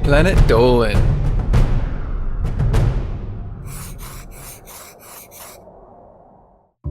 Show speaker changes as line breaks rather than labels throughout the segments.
Planet Dolan.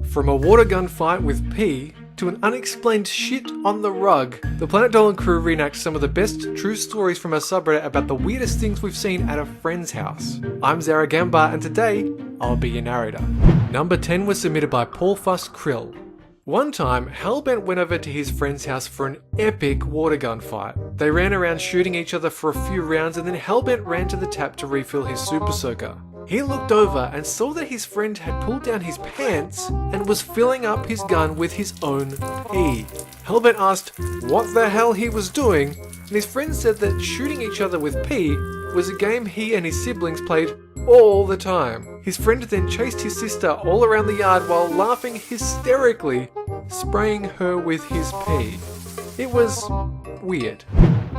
From a water gun fight with pee to an unexplained shit on the rug, the Planet Dolan crew reenacts some of the best true stories from our subreddit about the weirdest things we've seen at a friend's house. I'm Zara Gambar, and today I'll be your narrator. Number 10 was submitted by Paulfuss-Krile. One time, Hellbent went over to his friend's house for an epic water gun fight. They ran around shooting each other for a few rounds, and then Hellbent ran to the tap to refill his super soaker. He looked over and saw that his friend had pulled down his pants and was filling up his gun with his own pee. Hellbent asked what the hell he was doing, and his friend said that shooting each other with pee was a game he and his siblings played all the time. His friend then chased his sister all around the yard while laughing hysterically, spraying her with his pee. It was weird.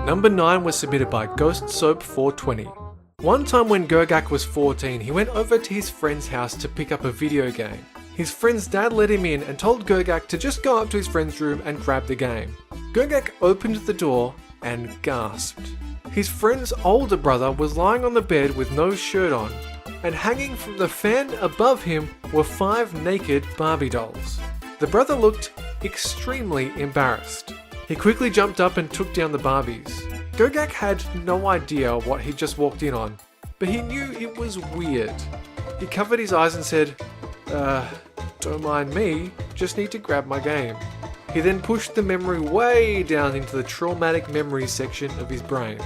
Number 9 was submitted by GhostSoap420. One time when Gergak was 14, he went over to his friend's house to pick up a video game. His friend's dad let him in and told Gergak to just go up to his friend's room and grab the game. Gergak opened the door and gasped. His friend's older brother was lying on the bed with no shirt on, and hanging from the fan above him were 5 naked Barbie dolls. The brother looked extremely embarrassed. He quickly jumped up and took down the Barbies. Gergak had no idea what he'd just walked in on, but he knew it was weird. He covered his eyes and said, don't mind me, just need to grab my game. He then pushed the memory way down into the traumatic memories section of his brain.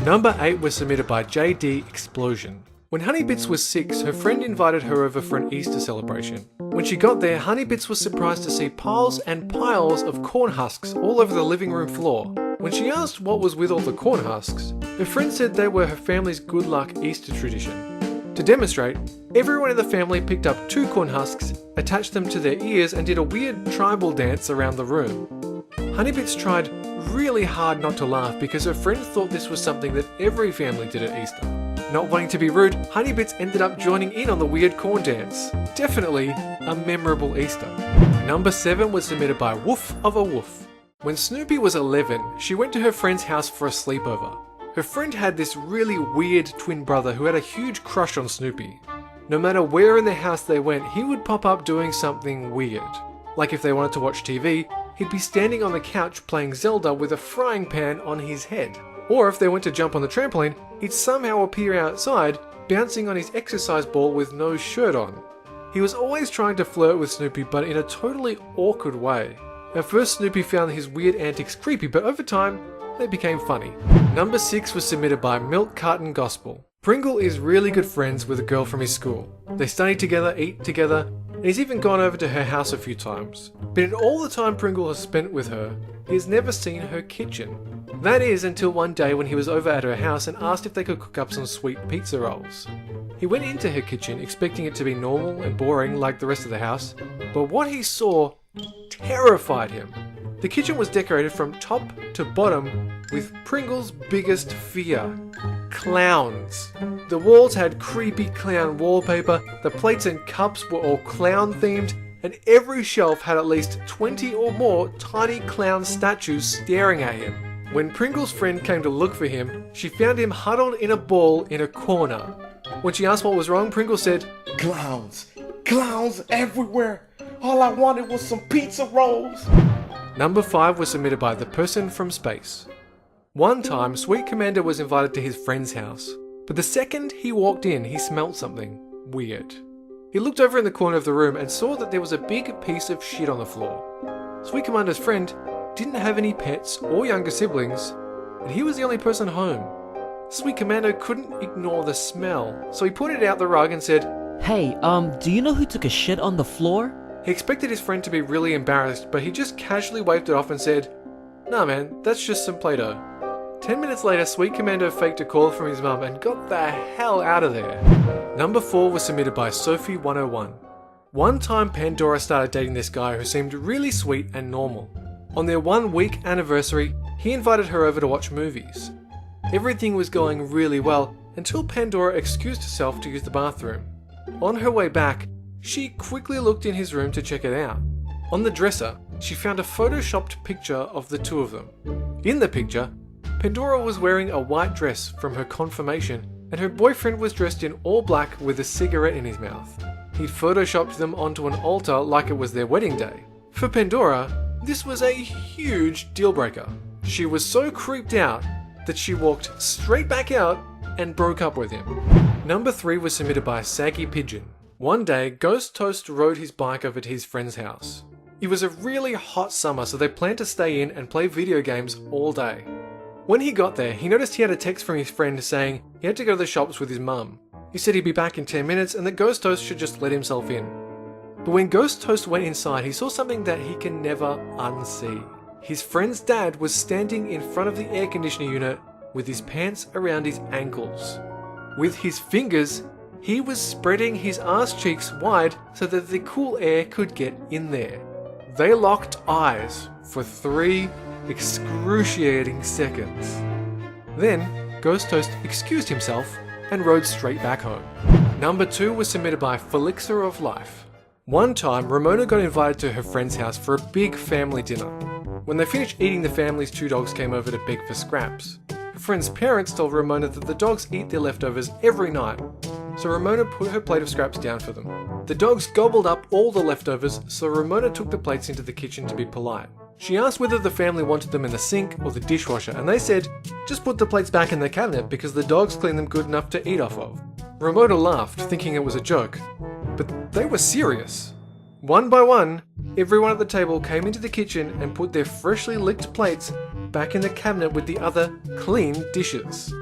Number 8 was submitted by JD Explosion. When Honeybits was 6, her friend invited her over for an Easter celebration. When she got there, Honeybits was surprised to see piles and piles of corn husks all over the living room floor. When she asked what was with all the corn husks, her friend said they were her family's good luck Easter tradition. To demonstrate, everyone in the family picked up 2 corn husks, attached them to their ears, and did a weird tribal dance around the room. Honeybits tried really hard not to laugh because her friend thought this was something that every family did at Easter. Not wanting to be rude, Honeybits ended up joining in on the weird corn dance. Definitely a memorable Easter. Number 7 was submitted by Woof of a Woof. When Snoopy was 11, she went to her friend's house for a sleepover. Her friend had this really weird twin brother who had a huge crush on Snoopy. No matter where in the house they went, he would pop up doing something weird. Like if they wanted to watch TV, he'd be standing on the couch playing Zelda with a frying pan on his head. Or if they went to jump on the trampoline, he'd somehow appear outside, bouncing on his exercise ball with no shirt on. He was always trying to flirt with Snoopy, but in a totally awkward way. At first, Snoopy found his weird antics creepy, but over time, they became funny. Number 6 was submitted by milkcartongospel. Pringle is really good friends with a girl from his school. They study together, eat together, and he's even gone over to her house a few times. But in all the time Pringle has spent with her, he has never seen her kitchen. That is until one day when he was over at her house and asked if they could cook up some sweet pizza rolls. He went into her kitchen expecting it to be normal and boring like the rest of the house, but what he saw terrified him. The kitchen was decorated from top to bottom with Pringle's biggest fear: clowns. The walls had creepy clown wallpaper, the plates and cups were all clown themed, and every shelf had at least 20 or more tiny clown statues staring at him. When Pringle's friend came to look for him, she found him huddled in a ball in a corner. When she asked what was wrong, Pringle said,
Clowns! Clowns everywhere! All I wanted was some pizza rolls!
Number 5 was submitted by ThePersonFromSpace. One time, Sweet Commander was invited to his friend's house, but the second he walked in, he smelt something weird. He looked over in the corner of the room and saw that there was a big piece of shit on the floor. Sweet Commander's friend didn't have any pets or younger siblings, and he was the only person home. Sweet Commander couldn't ignore the smell, so he pointed out the rug and said,
Hey, do you know who took a shit on the floor?
He expected his friend to be really embarrassed, but he just casually waved it off and said, Nah man, that's just some Play-Doh. 10 minutes later, Sweet Commander faked a call from his mum and got the hell out of there. Number 4 was submitted by Sophie101. One time Pandora started dating this guy who seemed really sweet and normal. On their 1-week anniversary, he invited her over to watch movies. Everything was going really well until Pandora excused herself to use the bathroom. On her way back, she quickly looked in his room to check it out. On the dresser, she found a photoshopped picture of the two of them. In the picture, Pandora was wearing a white dress from her confirmation, and her boyfriend was dressed in all black with a cigarette in his mouth. He'd photoshopped them onto an altar like it was their wedding day. For Pandora, this was a huge deal breaker. She was so creeped out that she walked straight back out and broke up with him. Number 3 was submitted by saggypigeon. One day, Ghost Toast rode his bike over to his friend's house. It was a really hot summer, so they planned to stay in and play video games all day. When he got there, he noticed he had a text from his friend saying he had to go to the shops with his mum. He said he'd be back in 10 minutes and that Ghost Toast should just let himself in. But when Ghost Toast went inside, he saw something that he can never unsee. His friend's dad was standing in front of the air conditioner unit with his pants around his ankles. With his fingers, he was spreading his ass cheeks wide so that the cool air could get in there. They locked eyes for 3 excruciating seconds. Then, Ghost Toast excused himself and rode straight back home. Number 2 was submitted by Felixir-of-life. One time, Ramona got invited to her friend's house for a big family dinner. When they finished eating, the family's 2 dogs came over to beg for scraps. Her friend's parents told Ramona that the dogs eat their leftovers every night, so Ramona put her plate of scraps down for them. The dogs gobbled up all the leftovers, so Ramona took the plates into the kitchen to be polite. She asked whether the family wanted them in the sink or the dishwasher, and they said, just put the plates back in the cabinet because the dogs clean them good enough to eat off of. Ramona laughed, thinking it was a joke, but they were serious. One by one, everyone at the table came into the kitchen and put their freshly licked plates back in the cabinet with the other clean dishes.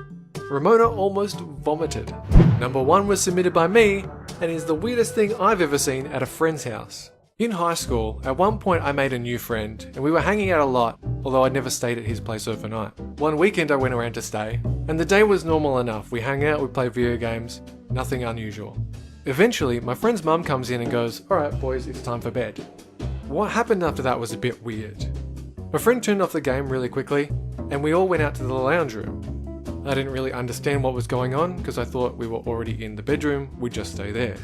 Ramona almost vomited. Number 1 was submitted by me and is the weirdest thing I've ever seen at a friend's house. In high school, at one point I made a new friend, and we were hanging out a lot, although I'd never stayed at his place overnight. One weekend I went around to stay, and the day was normal enough. We hung out, we played video games, nothing unusual. Eventually, my friend's mum comes in and goes, "Alright boys, it's time for bed." What happened after that was a bit weird. My friend turned off the game really quickly, and we all went out to the lounge room. I didn't really understand what was going on, because I thought we were already in the bedroom, we'd just stay there.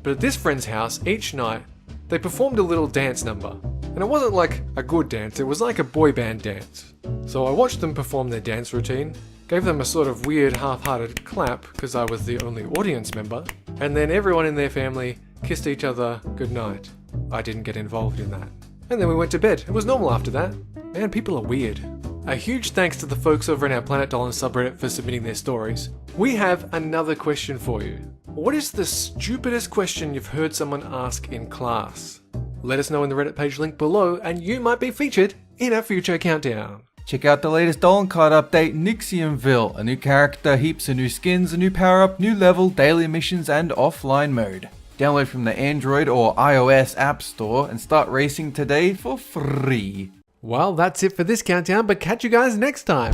But at this friend's house, each night, they performed a little dance number. And it wasn't like a good dance, it was like a boy band dance. So I watched them perform their dance routine, gave them a sort of weird half-hearted clap because I was the only audience member, and then everyone in their family kissed each other goodnight. I didn't get involved in that. And then we went to bed. It was normal after that. Man, people are weird. A huge thanks to the folks over in our Planet Dolan subreddit for submitting their stories. We have another question for you. What is the stupidest question you've heard someone ask in class? Let us know in the Reddit page link below and you might be featured in a future countdown.
Check out the latest Dolan card update, Nixiumville. A new character, heaps of new skins, a new power-up, new level, daily missions and offline mode. Download from the Android or iOS App Store and start racing today for free.
Well, that's it for this countdown, but catch you guys next time.